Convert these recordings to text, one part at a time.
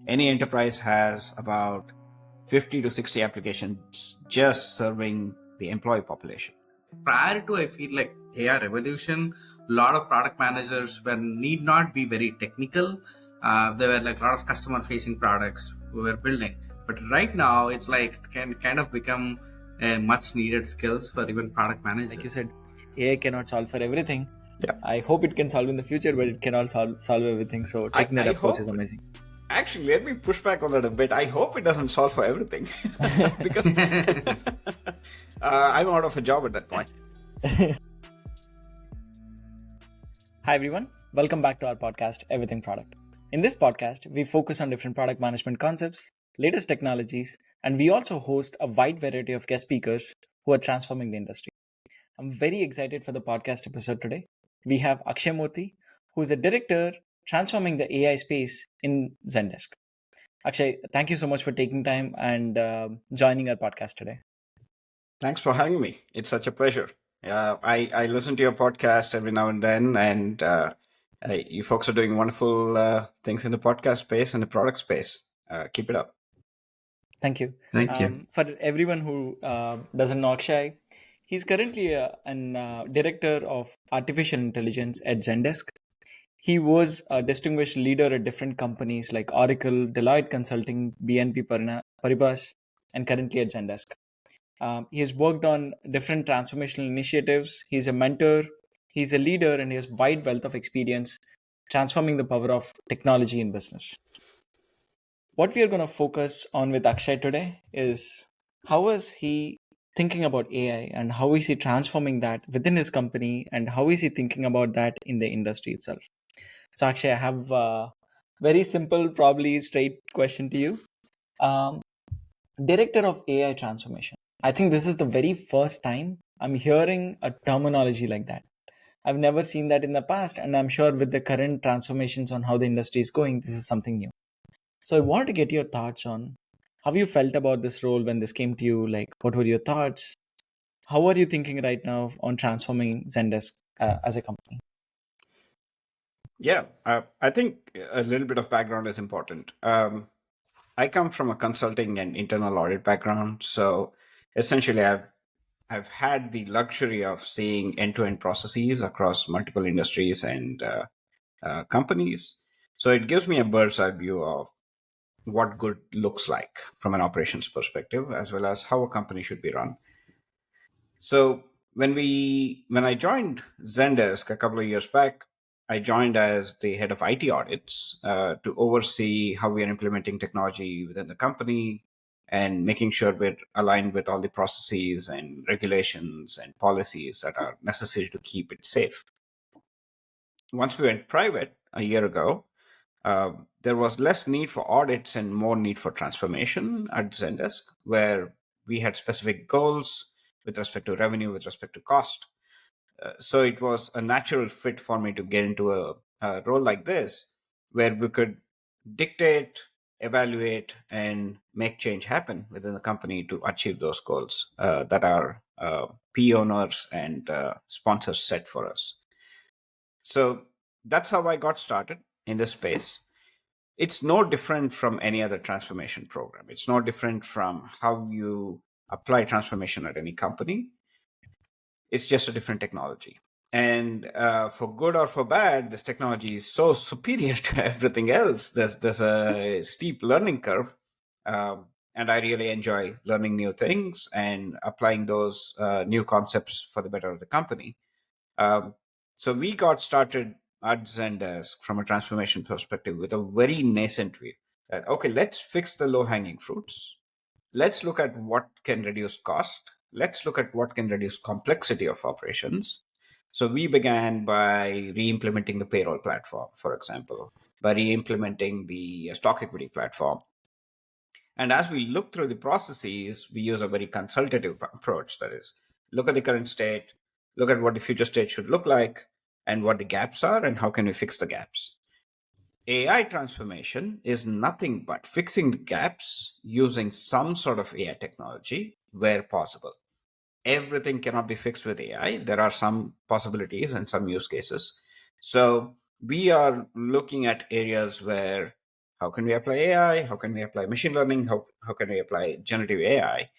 Any enterprise has about 50 to 60 applications just serving the employee population. Prior to, I feel like AI revolution, a lot of product managers were need not be very technical. There were like a lot of customer facing products we were building. But right now, it's like it can kind of become a much needed skills for even product managers. Like you said, AI cannot solve for everything. Yeah. I hope it can solve in the future, but it cannot solve everything. So taking that approach is amazing. Actually, let me push back on that a bit. I hope it doesn't solve for everything because I'm out of a job at that point. Hi everyone, welcome back to our podcast, Everything Product. In this podcast, we focus on different product management concepts, latest technologies, and we also host a wide variety of guest speakers who are transforming the industry. I'm very excited for the podcast episode today. We have Akshaya Murthy, who is a director transforming the AI space in Zendesk. Akshay, thank you so much for taking time and joining our podcast today. Thanks for having me. It's such a pleasure. I listen to your podcast every now and then, and you folks are doing wonderful things in the podcast space and the product space. Keep it up. Thank you. Thank you. For everyone who doesn't know Akshay, he's currently an director of artificial intelligence at Zendesk. He was a distinguished leader at different companies like Oracle, Deloitte Consulting, BNP Paribas, and currently at Zendesk. He has worked on different transformational initiatives. He's a mentor, he's a leader, and he has wide wealth of experience transforming the power of technology in business. What we are going to focus on with Akshay today is how is he thinking about AI and how is he transforming that within his company and how is he thinking about that in the industry itself. So Akshay, I have a very simple, probably straight question to you. Director of AI transformation. I think this is the very first time I'm hearing a terminology like that. I've never seen that in the past, and I'm sure with the current transformations on how the industry is going, this is something new. So I wanted to get your thoughts on how you felt about this role when this came to you. Like, what were your thoughts? How are you thinking right now on transforming Zendesk as a company? Yeah, I think a little bit of background is important. I come from a consulting and internal audit background, so essentially, I've had the luxury of seeing end-to-end processes across multiple industries and companies. So it gives me a bird's eye view of what good looks like from an operations perspective, as well as how a company should be run. So when I joined Zendesk a couple of years back, I joined as the head of IT audits to oversee how we are implementing technology within the company and making sure we're aligned with all the processes and regulations and policies that are necessary to keep it safe. Once we went private a year ago, there was less need for audits and more need for transformation at Zendesk, where we had specific goals with respect to revenue, with respect to cost. So it was a natural fit for me to get into a role like this, where we could dictate, evaluate, and make change happen within the company to achieve those goals that our P owners and sponsors set for us. So that's how I got started in this space. It's no different from any other transformation program. It's no different from how you apply transformation at any company. It's just a different technology. And for good or for bad, this technology is so superior to everything else. There's a steep learning curve. And I really enjoy learning new things and applying those new concepts for the better of the company. So we got started at Zendesk from a transformation perspective with a very nascent view that, okay, let's fix the low hanging fruits. Let's look at what can reduce cost. Let's look at what can reduce complexity of operations. So we began by re-implementing the payroll platform, for example, by re-implementing the stock equity platform. And as we look through the processes, we use a very consultative approach. That is, look at the current state, look at what the future state should look like, and what the gaps are, and how can we fix the gaps. AI transformation is nothing but fixing the gaps using some sort of AI technology where possible. Everything cannot be fixed with AI. There are some possibilities and some use cases. So we are looking at areas where How can we apply AI? How can we apply machine learning? How can we apply generative AI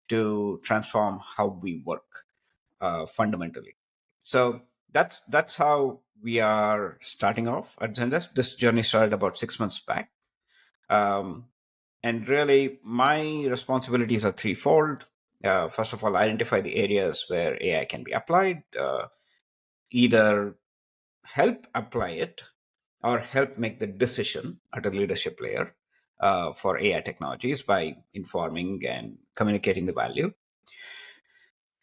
to transform how we work fundamentally? So that's how we are starting off at Zendesk. This journey started about 6 months back. Um, and really, my responsibilities are threefold. First of all, identify the areas where AI can be applied, either help apply it or help make the decision at a leadership layer for AI technologies by informing and communicating the value.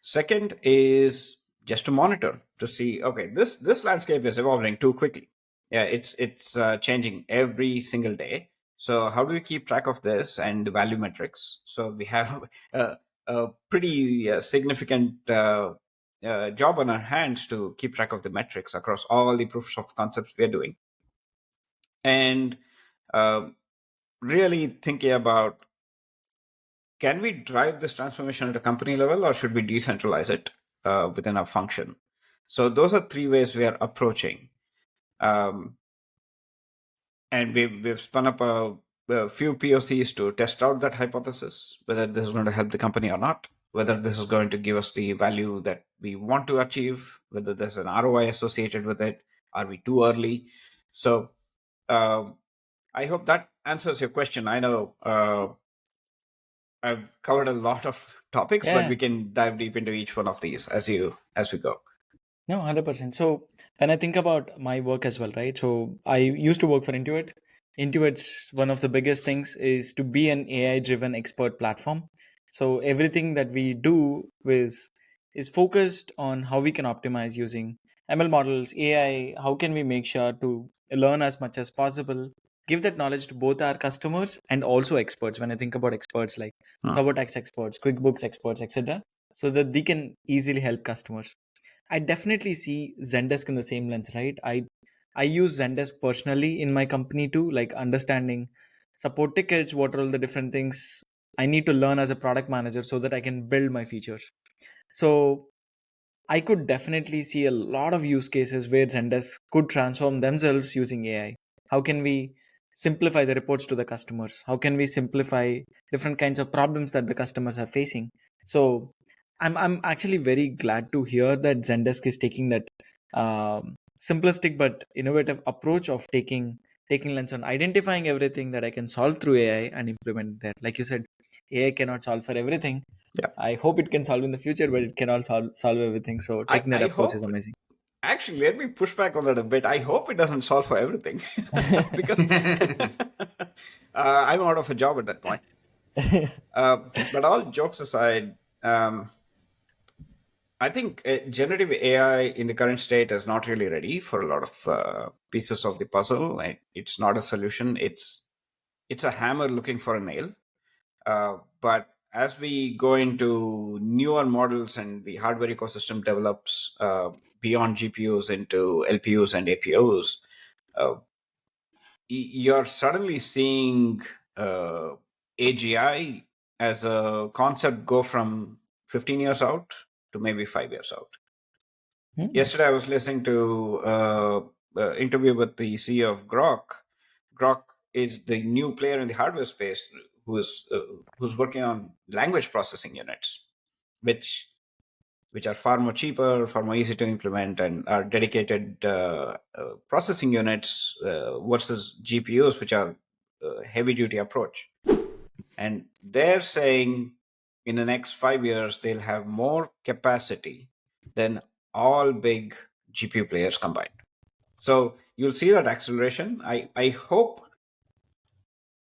Second is just to monitor to see, okay, this landscape is evolving too quickly. Yeah, it's changing every single day. So how do we keep track of this and the value metrics? So we have a pretty significant job on our hands to keep track of the metrics across all the proofs of concepts we are doing, and uh, really thinking about, can we drive this transformation at a company level, or should we decentralize it within our function? So those are three ways we are approaching. Um, and we've spun up a few POCs to test out that hypothesis, whether this is going to help the company or not, whether this is going to give us the value that we want to achieve, whether there's an ROI associated with it. Are we too early? So I hope that answers your question. I know I've covered a lot of topics, but Yeah. we can dive deep into each one of these as we go. No, 100%. So when I think about my work as well, right? So I used to work for Intuit. Intuit's one of the biggest things is to be an AI-driven expert platform. So everything that we do is focused on how we can optimize using ML models, AI. How can we make sure to learn as much as possible, give that knowledge to both our customers and also experts. When I think about experts like Hmm. TurboTax experts, QuickBooks experts, etc., so that they can easily help customers. I definitely see Zendesk in the same lens, right? I use Zendesk personally in my company too, like understanding support tickets, what are all the different things I need to learn as a product manager so that I can build my features. So I could definitely see a lot of use cases where Zendesk could transform themselves using AI. How can we simplify the reports to the customers? How can we simplify different kinds of problems that the customers are facing? So I'm actually very glad to hear that Zendesk is taking that simplistic but innovative approach of taking lens on identifying everything that I can solve through AI and implement that. Like you said, AI cannot solve for everything. Yeah, I hope it can solve in the future, but it cannot solve everything. So taking that I approach is hope. amazing. Actually, let me push back on that a bit. I hope it doesn't solve for everything, because I'm out of a job at that point. But all jokes aside, I think generative AI in the current state is not really ready for a lot of pieces of the puzzle. It's not a solution. It's a hammer looking for a nail. But as we go into newer models and the hardware ecosystem develops beyond GPUs into LPUs and APUs, uh, you're suddenly seeing uh, AGI as a concept go from 15 years out to maybe 5 years out. Hmm. Yesterday, I was listening to interview with the CEO of Grok. Grok is the new player in the hardware space who's working on language processing units, which which are far more cheaper, far more easy to implement, and are dedicated processing units versus GPUs, which are heavy duty approach. And they're saying in the next 5 years they'll have more capacity than all big GPU players combined. So you'll see that acceleration. I hope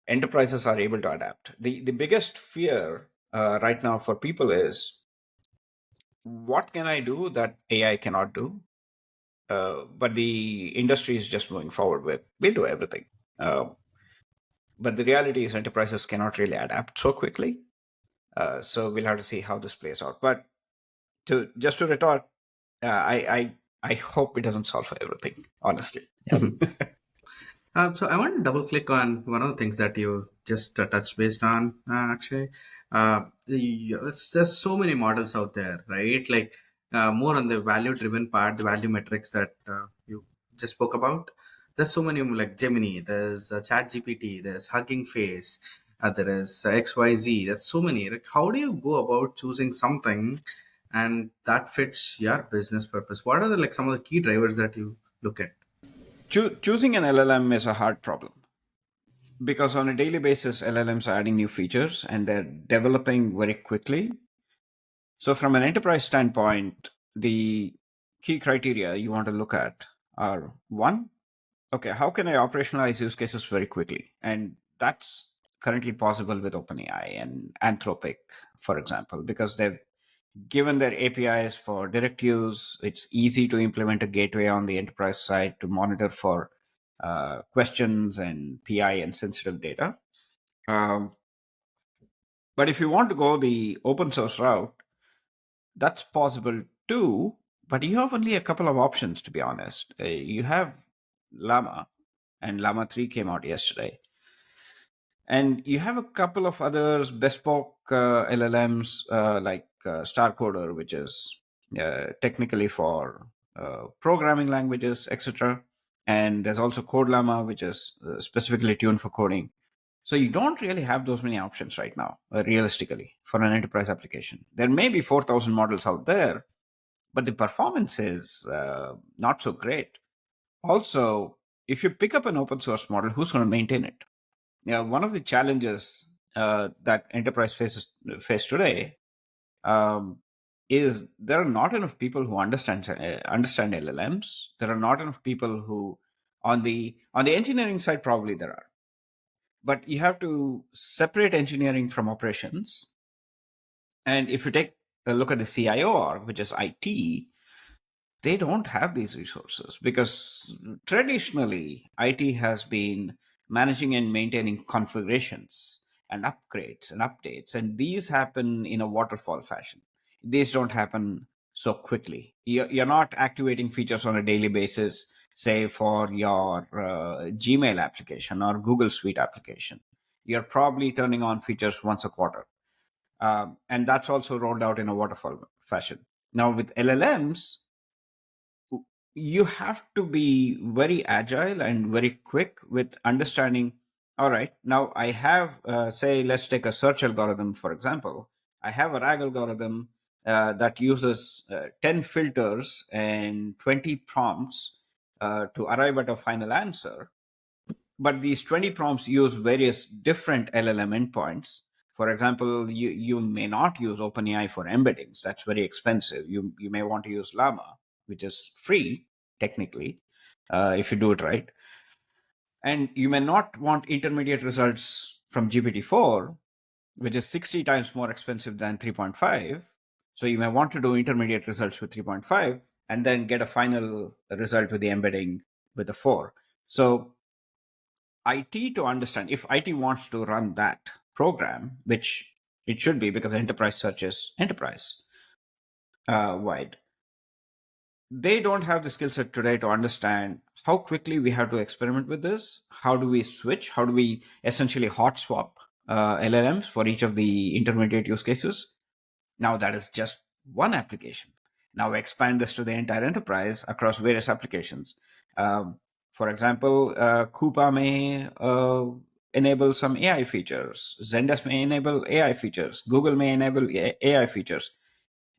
enterprises are able to adapt. The biggest fear right now for people is, what can I do that AI cannot do? But the industry is just moving forward with, we'll do everything. But the reality is enterprises cannot really adapt so quickly. So we'll have to see how this plays out. But to retort, I hope it doesn't solve for everything, honestly. Yep. So I want to double click on one of the things that you just touched based on, Akshay. There's so many models out there, right? Like more on the value driven part, the value metrics that you just spoke about. there's so many like Gemini, there's Chat GPT, there's Hugging Face, there is XYZ. There's so many. Like, how do you go about choosing something and that fits your business purpose? What are the like some of the key drivers that you look at? Choosing an LLM is a hard problem because on a daily basis, LLMs are adding new features and they're developing very quickly. So, from an enterprise standpoint, the key criteria you want to look at are one, okay, how can I operationalize use cases very quickly? And that's currently possible with OpenAI and Anthropic, for example, because they've given their APIs for direct use. It's easy to implement a gateway on the enterprise side to monitor for questions and PI and sensitive data. Um, but if you want to go the open source route, that's possible too. But you have only a couple of options, to be honest. You have Llama, and Llama 3 came out yesterday. And you have a couple of others, bespoke LLMs like Starcoder, which is technically for programming languages, etc. And there's also CodeLlama, which is specifically tuned for coding. So you don't really have those many options right now, realistically, for an enterprise application. There may be 4,000 models out there, but the performance is not so great. Also, if you pick up an open source model, who's going to maintain it? Yeah, one of the challenges that enterprise face today um, is there are not enough people who understand LLMs. There are not enough people who, on the engineering side, probably there are, but you have to separate engineering from operations. And if you take a look at the CIO org, which is IT, they don't have these resources because traditionally IT has been managing and maintaining configurations and upgrades and updates, and these happen in a waterfall fashion. These don't happen so quickly. You're not activating features on a daily basis, say for your Gmail application or Google Suite application. You're probably turning on features once a quarter. And that's also rolled out in a waterfall fashion. Now, with LLMs, you have to be very agile and very quick with understanding. All right, now I have, say, let's take a search algorithm, for example. I have a RAG algorithm that uses 10 filters and 20 prompts to arrive at a final answer, but these 20 prompts use various different LLM endpoints. For example, you may not use OpenAI for embeddings. That's very expensive. You may want to use Llama, which is free technically, if you do it right. And you may not want intermediate results from GPT-4, which is 60 times more expensive than 3.5. So you may want to do intermediate results with 3.5 and then get a final result with the embedding with the 4. So IT, to understand, if IT wants to run that program, which it should be because enterprise search is enterprise wide, they don't have the skill set today to understand how quickly we have to experiment with this. How do we switch? How do we essentially hot swap LLMs for each of the intermediate use cases? Now, that is just one application. Now, expand this to the entire enterprise across various applications. For example, Coupa may enable some AI features. Zendesk may enable AI features. Google may enable AI features.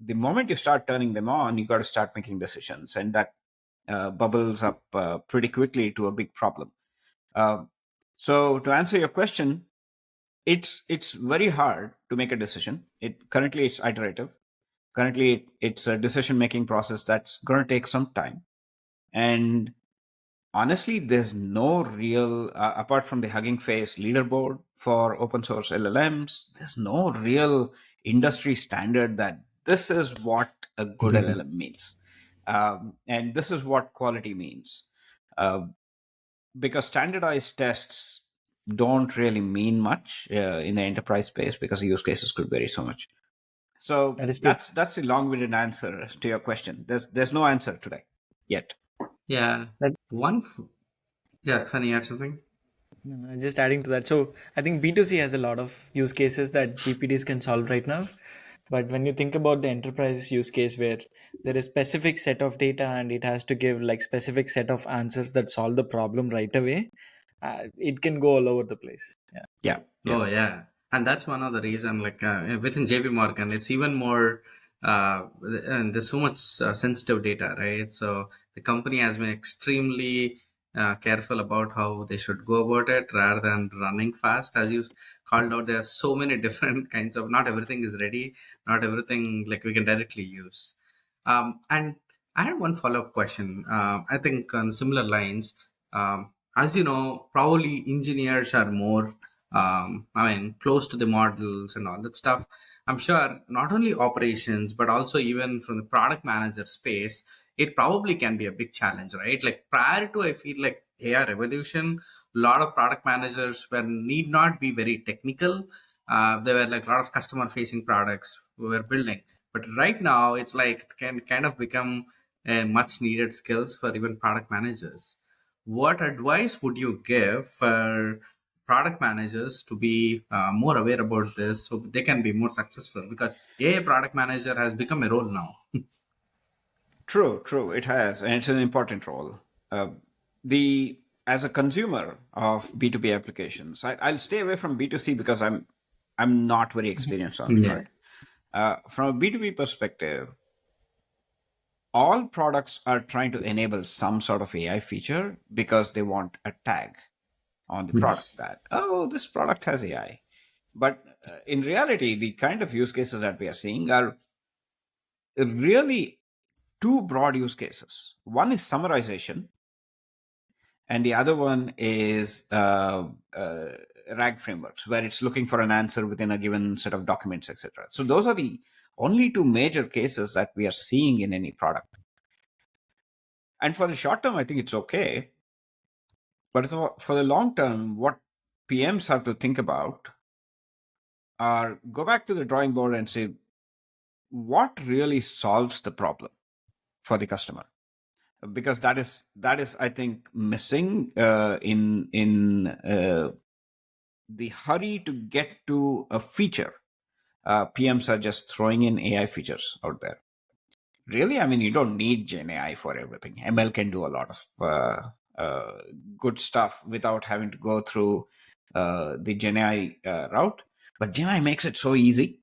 The moment you start turning them on, you got to start making decisions, and that bubbles up pretty quickly to a big problem. Uh, so, to answer your question, it's very hard to make a decision. Currently it's iterative. Currently it's a decision making process that's going to take some time. And honestly, there's no real apart from the Hugging Face leaderboard for open source LLMs, there's no real industry standard that this is what a good LLM means, and this is what quality means. Uh, because standardized tests don't really mean much in the enterprise space because the use cases could vary so much. So That is true. that's the long-winded answer to your question. There's no answer today yet. Yeah. That, One. Yeah, Funny, add something. just adding to that. So I think B2C has a lot of use cases that GPTs can solve right now. But when you think about the enterprise use case where there is specific set of data and it has to give like specific set of answers that solve the problem right away, it can go all over the place. Yeah. Yeah, yeah. Oh yeah, and that's one of the reason. Like within JP Morgan, it's even more. And there's so much sensitive data, right? So the company has been extremely careful about how they should go about it, rather than running fast. As you called out, there are so many different kinds of. Not everything is ready. Not everything like we can directly use. And I had one follow up question. I think on similar lines. As you know, probably engineers are more close to the models and all that stuff. I'm sure not only operations, but also even from the product manager space, it probably can be a big challenge, right? Like prior to, I feel like AI revolution, a lot of product managers were need not be very technical. There were like a lot of customer facing products we were building. But right now, it's like it can kind of become a much needed skills for even product managers. What advice would you give for product managers to be more aware about this so they can be more successful? Because a product manager has become a role now. True, true. It has, and it's an important role. Uh, the As a consumer of B2B applications, I'll stay away from B2C because I'm not very experienced on it. Yeah. But from a B2B perspective, all products are trying to enable some sort of AI feature because they want a tag on the product Yes. that, oh, this product has AI. But in reality, the kind of use cases that we are seeing are really two broad use cases. One is summarization, and the other one is RAG frameworks, where it's looking for an answer within a given set of documents, etc. So those are the only two major cases that we are seeing in any product. And for the short term, I think it's okay. But for the long term, what PMs have to think about are go back to the drawing board and say, what really solves the problem for the customer? Because that is I think missing in the hurry to get to a feature. PMs are just throwing in AI features out there. Really, I mean, you don't need Gen AI for everything. ML can do a lot of good stuff without having to go through the Gen AI route. But Gen AI makes it so easy.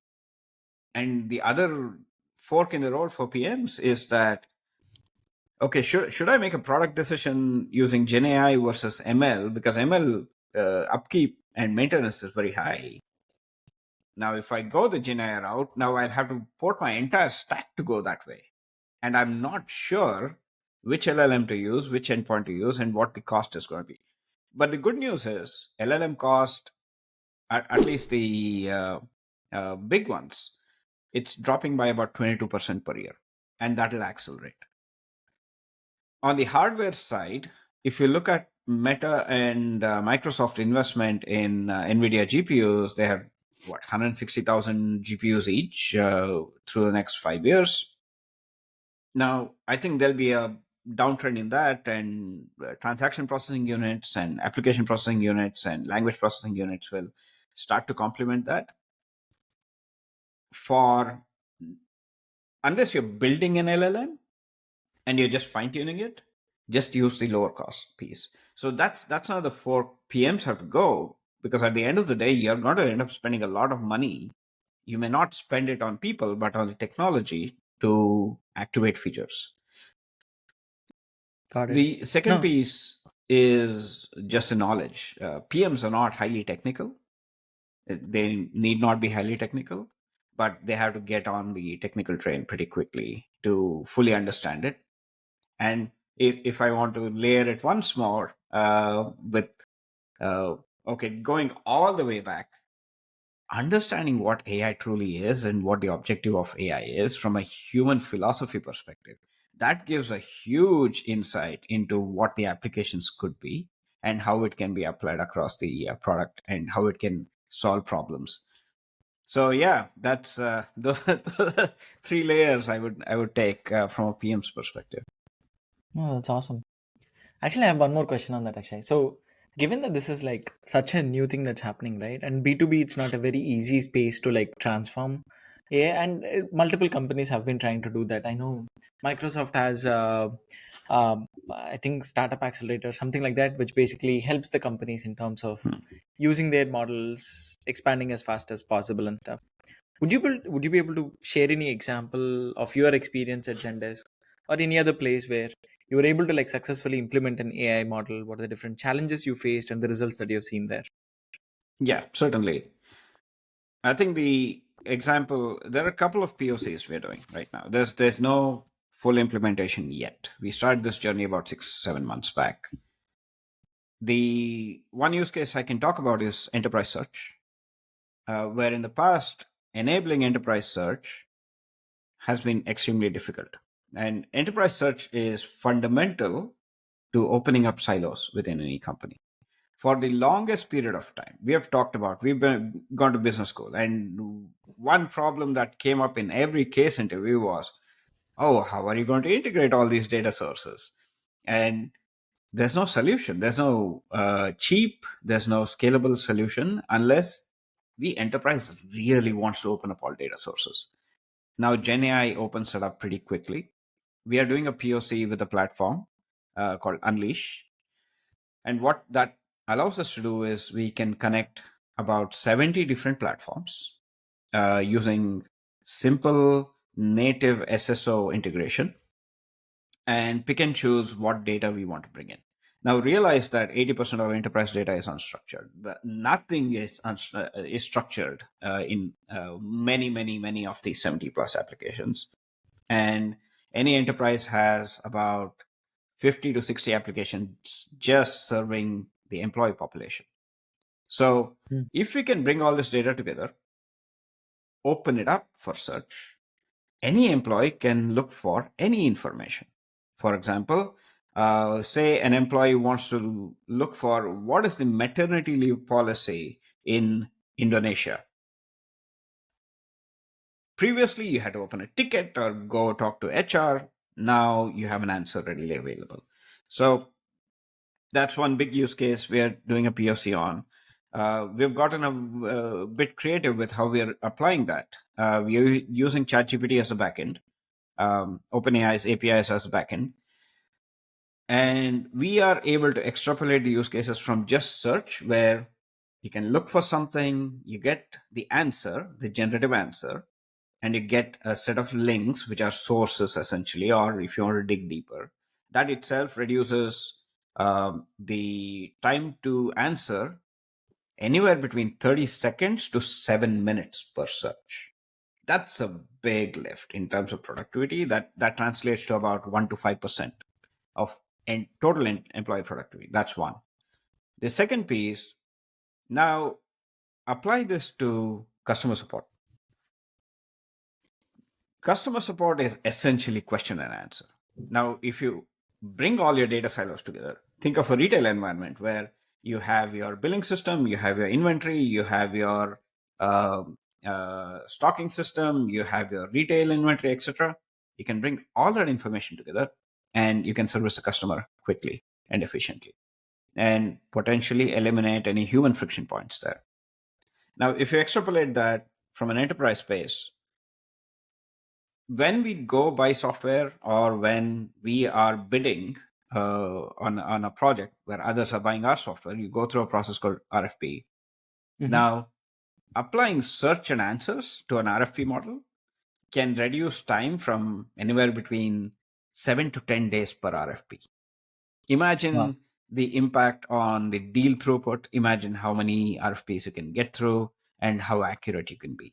And the other fork in the road for PMs is that, okay, should I make a product decision using Gen AI versus ML? Because ML upkeep and maintenance is very high. Now, if I go the Gen AI route, now I'll have to port my entire stack to go that way. And I'm not sure which LLM to use, which endpoint to use, and what the cost is going to be. But the good news is LLM cost, at least the big ones, it's dropping by about 22% per year, and that will accelerate. On the hardware side, if you look at Meta and Microsoft investment in NVIDIA GPUs, they have 160,000 GPUs each through the next 5 years. Now, I think there'll be a downtrend in that, and transaction processing units and application processing units and language processing units will start to complement that. For unless you're building an LLM and you're just fine tuning it, just use the lower cost piece. So that's how the four PMs have to go, because at the end of the day, you're going to end up spending a lot of money. You may not spend it on people, but on the technology to activate features. Got it. The second No. piece is just the knowledge. PMs are not highly technical. They need not be highly technical, but they have to get on the technical train pretty quickly to fully understand it. And if I want to layer it once more with, okay, going all the way back, understanding what AI truly is and what the objective of AI is from a human philosophy perspective, that gives a huge insight into what the applications could be and how it can be applied across the product and how it can solve problems. So yeah, that's those are the three layers I would take from a PM's perspective. Oh, that's awesome. Actually, I have one more question on that, Akshay. So, given that this is like such a new thing that's happening, right? And B2B, it's not a very easy space to like transform. Yeah, and multiple companies have been trying to do that. I know Microsoft has, I think, Startup Accelerator, something like that, which basically helps the companies in terms of Hmm. using their models, expanding as fast as possible and stuff. Would you be able to share any example of your experience at Zendesk or any other place where you were able to like successfully implement an AI model? What are the different challenges you faced and the results that you have seen there? Yeah, certainly. I think the example, there are a couple of POCs we're doing right now. There's no full implementation yet. We started this journey about 6, 7 months back. The one use case I can talk about is enterprise search, where in the past, enabling enterprise search has been extremely difficult. And enterprise search is fundamental to opening up silos within any company. For the longest period of time, we have talked about, gone to business school, and one problem that came up in every case interview was, oh, how are you going to integrate all these data sources? And there's no solution. There's no cheap, there's no scalable solution unless the enterprise really wants to open up all data sources. Now, GenAI opens it up pretty quickly. We are doing a POC with a platform called Unleash. And what that allows us to do is we can connect about 70 different platforms using simple native SSO integration and pick and choose what data we want to bring in. Now realize that 80% of enterprise data is unstructured. Nothing is structured in many of these 70 plus applications. And any enterprise has about 50 to 60 applications just serving the employee population. So Hmm. if we can bring all this data together, open it up for search, any employee can look for any information. For example, say an employee wants to look for what is the maternity leave policy in Indonesia. Previously, you had to open a ticket or go talk to HR. Now you have an answer readily available. So that's one big use case we are doing a POC on. We've gotten a bit creative with how we are applying that. We are using ChatGPT as a backend, OpenAI's APIs as a backend, and we are able to extrapolate the use cases from just search, where you can look for something, you get the answer, the generative answer, and you get a set of links, which are sources essentially, or if you want to dig deeper, that itself reduces the time to answer anywhere between 30 seconds to 7 minutes per search. That's a big lift in terms of productivity. That translates to about 1 to 5% of total employee productivity. That's one. The second piece, now apply this to customer support. Customer support is essentially question and answer. Now, if you bring all your data silos together, think of a retail environment where you have your billing system, you have your inventory, you have your uh, stocking system, you have your retail inventory, etc. You can bring all that information together and you can service the customer quickly and efficiently and potentially eliminate any human friction points there. Now, if you extrapolate that from an enterprise space, when we go buy software or when we are bidding on a project where others are buying our software, you go through a process called RFP. Mhm. Now, applying search and answers to an RFP model can reduce time from anywhere between 7 to 10 days per RFP. Wow. Imagine the impact on the deal throughput. Imagine how many RFPs you can get through and how accurate you can be.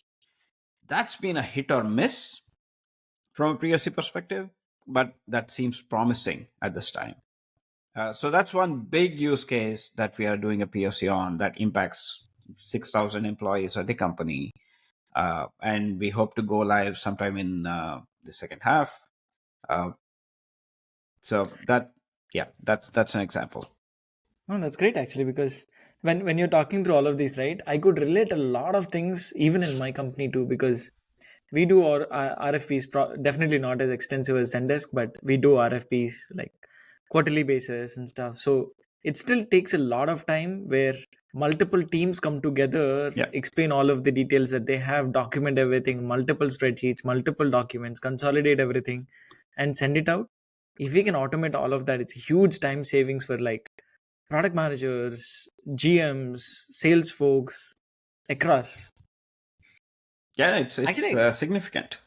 That's been a hit or miss from a POC perspective, but that seems promising at this time. So that's one big use case that we are doing a POC on that impacts 6,000 employees at the company. And we hope to go live sometime in the second half. Uh, so that, yeah, that's an example. Oh, that's great actually, because when you're talking through all of these, right, I could relate a lot of things even in my company too, because we do our RFPs, definitely not as extensive as Zendesk, but we do RFPs like quarterly basis and stuff. So it still takes a lot of time where multiple teams come together, Yeah. explain all of the details that they have, document everything, multiple spreadsheets, multiple documents, consolidate everything, and send it out. If we can automate all of that, it's a huge time savings for like product managers, GMs, sales folks across. Yeah, it's Actually, significant.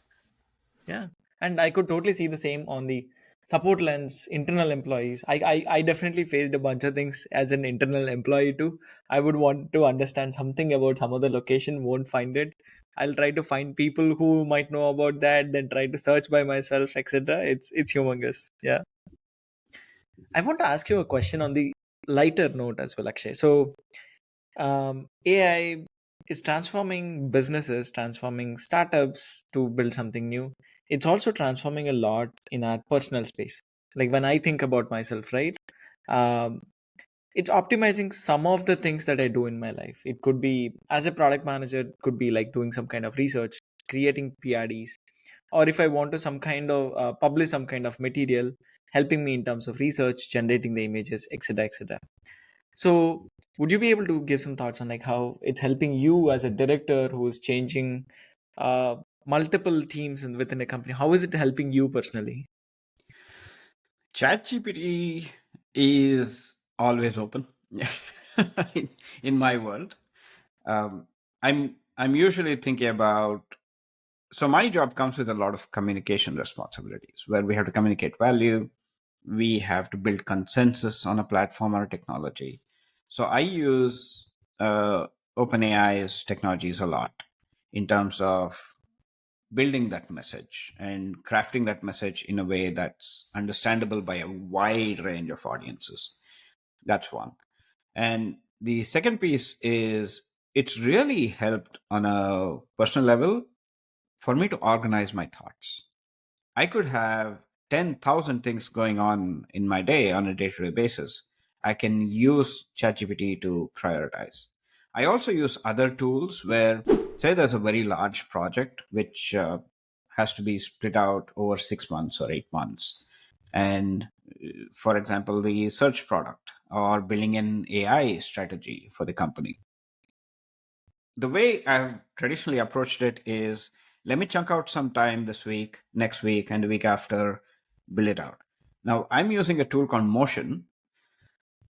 yeah, and I could totally see the same on the support lens, internal employees. I definitely faced a bunch of things as an internal employee too. I would want to understand something about some other location, won't find it. I'll try to find people who might know about that, then try to search by myself, etc. It's humongous. Yeah. I want to ask you a question on the lighter note as well, Akshay. So AI is transforming businesses, transforming startups to build something new. It's also transforming a lot in our personal space. Like when I think about myself, right? Um, it's optimizing some of the things that I do in my life. It could be as a product manager, it could be like doing some kind of research, creating PRDs, or if I want to some kind of publish some kind of material, helping me in terms of research, generating the images, etc., etc. So, would you be able to give some thoughts on like how it's helping you as a director who is changing uh, multiple teams within a company? How is it helping you personally? ChatGPT is always open in, in my world. Um, I'm usually thinking about. So my job comes with a lot of communication responsibilities, where we have to communicate value, we have to build consensus on a platform or a technology. So I use OpenAI's technologies a lot in terms of building that message and crafting that message in a way that's understandable by a wide range of audiences. That's one. And the second piece is it's really helped on a personal level for me to organize my thoughts. I could have 10,000 things going on in my day on a day to day basis. I can use ChatGPT to prioritize. I also use other tools where, say, there's a very large project which has to be split out over 6 months or 8 months. And for example, the search product or building an AI strategy for the company. The way I've traditionally approached it is let me chunk out some time this week, next week, and the week after, build it out. Now, I'm using a tool called Motion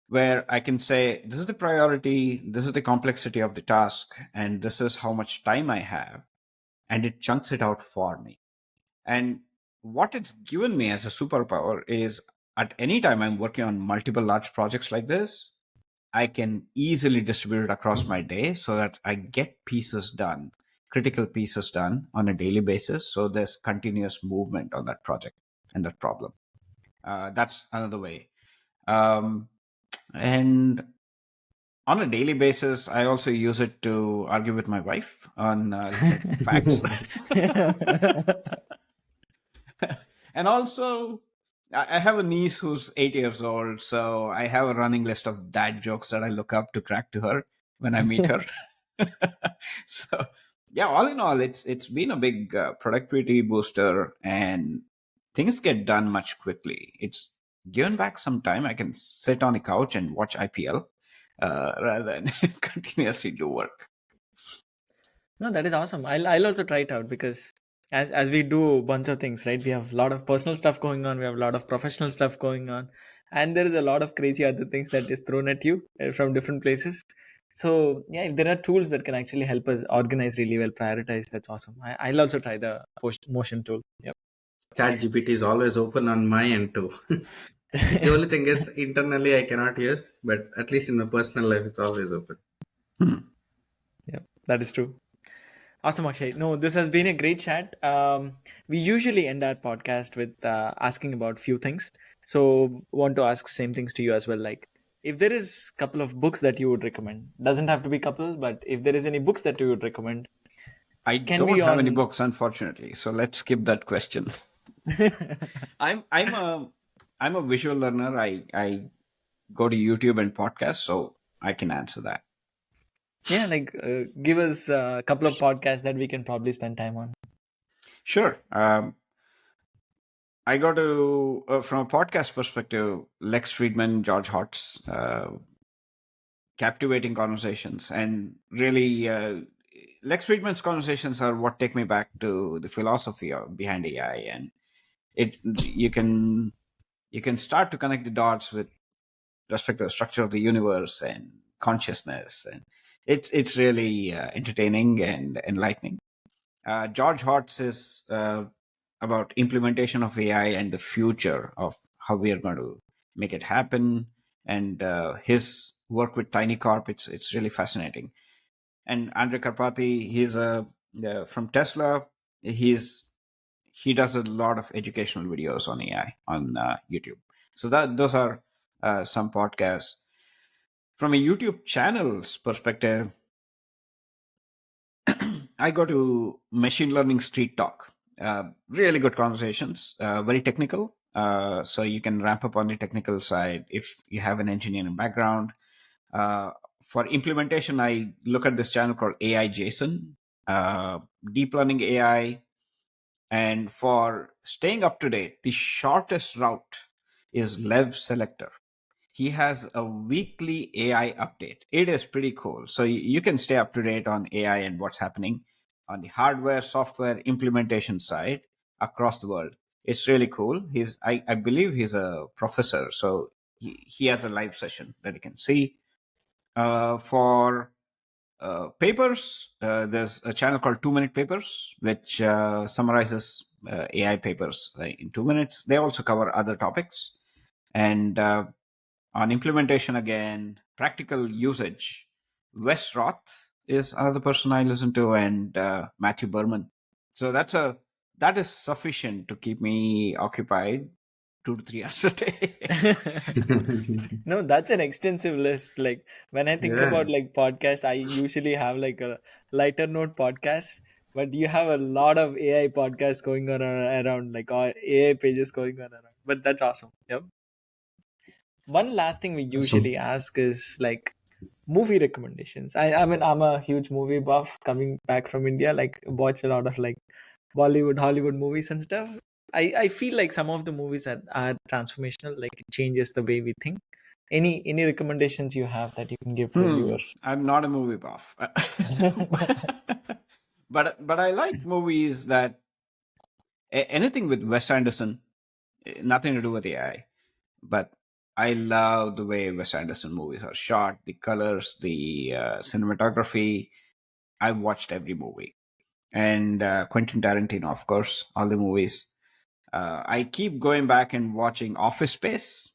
where I can say, this is the priority, this is the complexity of the task, and this is how much time I have. And it chunks it out for me. And what it's given me as a superpower is at any time I'm working on multiple large projects like this, I can easily distribute it across my day so that I get pieces done, critical pieces done on a daily basis. So there's continuous movement on that project and that problem. That's another way. Um, and on a daily basis, I also use it to argue with my wife on like facts. And also, I have a niece who's 8 years old, so I have a running list of dad jokes that I look up to crack to her when I meet her. So, yeah, all in all, it's been a big productivity booster, and things get done much quickly. It's given back some time. I can sit on the couch and watch IPL rather than continuously do work. No, that is awesome. I'll also try it out because as we do a bunch of things, right? We have a lot of personal stuff going on. We have a lot of professional stuff going on, and there is a lot of crazy other things that is thrown at you from different places. So yeah, if there are tools that can actually help us organize really well, prioritize, that's awesome. I'll also try the motion tool. Yep. ChatGPT is always open on my end too. The only thing is internally I cannot use, but at least in my personal life it's always open. Hmm. Yep, that is true. Awesome, Akshay. No, this has been a great chat. We usually end our podcast with asking about few things. So, want to ask same things to you as well. Like, if there is couple of books that you would recommend, doesn't have to be couple, but if there is any books that you would recommend, I can be don't have any on. books, unfortunately. So let's skip that question. I'm a visual learner. I go to YouTube and podcasts, so I can answer that. Yeah, like give us a couple of podcasts that we can probably spend time on. Sure. I go to from a podcast perspective, Lex Friedman, George Hotz, captivating conversations. And really, Lex Friedman's conversations are what take me back to the philosophy behind AI. And it you can start to connect the dots with respect to the structure of the universe and consciousness, and it's really entertaining and enlightening. George Hotz is about implementation of AI and the future of how we are going to make it happen, and his work with Tiny Corp, it's really fascinating. And Andre Karpathy, he's from Tesla. He does a lot of educational videos on AI on YouTube. So that those are some podcasts. From a YouTube channel's perspective, I go to Machine Learning Street Talk. Really good conversations, very technical. So you can ramp up on the technical side if you have an engineering background. Uh, for implementation, I look at this channel called AI Jason, deep learning AI. And for staying up to date, the shortest route is Lev Selector. He has a weekly AI update. It is pretty cool. So you can stay up to date on AI and what's happening on the hardware, software implementation side across the world. It's really cool. I believe he's a professor. So he has a live session that you can see. For papers, there's a channel called 2 Minute Papers, which summarizes AI papers in 2 minutes. They also cover other topics. And on implementation again, practical usage, Wes Roth is another person I listen to, and Matthew Berman. So that is sufficient to keep me occupied 2 to 3 hours a day. No, that's an extensive list. Like when I think Yeah. about like podcasts, I usually have like a lighter note podcast, but you have a lot of AI podcasts going on around, like or AI pages going on around. But that's awesome. Yep. One last thing we Awesome. usually ask is like movie recommendations. I mean, I'm a huge movie buff coming back from India. Like watch a lot of like Bollywood, Hollywood movies and stuff. I feel like some of the movies are transformational. Like it changes the way we think. Any recommendations you have that you can give to the viewers? I'm not a movie buff. But I like movies that anything with Wes Anderson, nothing to do with AI, but I love the way Wes Anderson movies are shot, the colors, the cinematography. I've watched every movie, and Quentin Tarantino, of course, all the movies. I keep going back and watching Office Space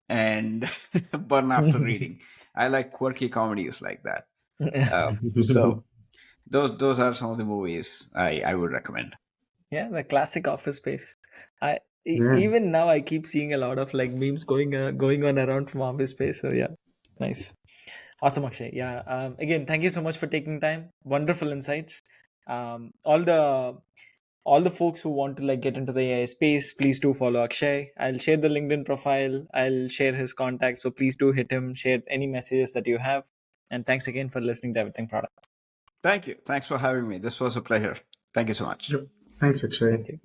and Burn After Reading. I like quirky comedies like that. So those are some of the movies I would recommend. Yeah, the classic Office Space. Yeah. Even now I keep seeing a lot of like memes going on around from Office Space. So yeah, nice. Awesome, Akshay. Yeah. Again, thank you so much for taking time. Wonderful insights. Um, all the all the folks who want to like get into the AI space, please do follow Akshay. I'll share the LinkedIn profile. I'll share his contact. So please do hit him. Share any messages that you have. And thanks again for listening to Everything Product. Thank you. Thanks for having me. This was a pleasure. Thank you so much. Yep. Thanks, Akshay. Thank you.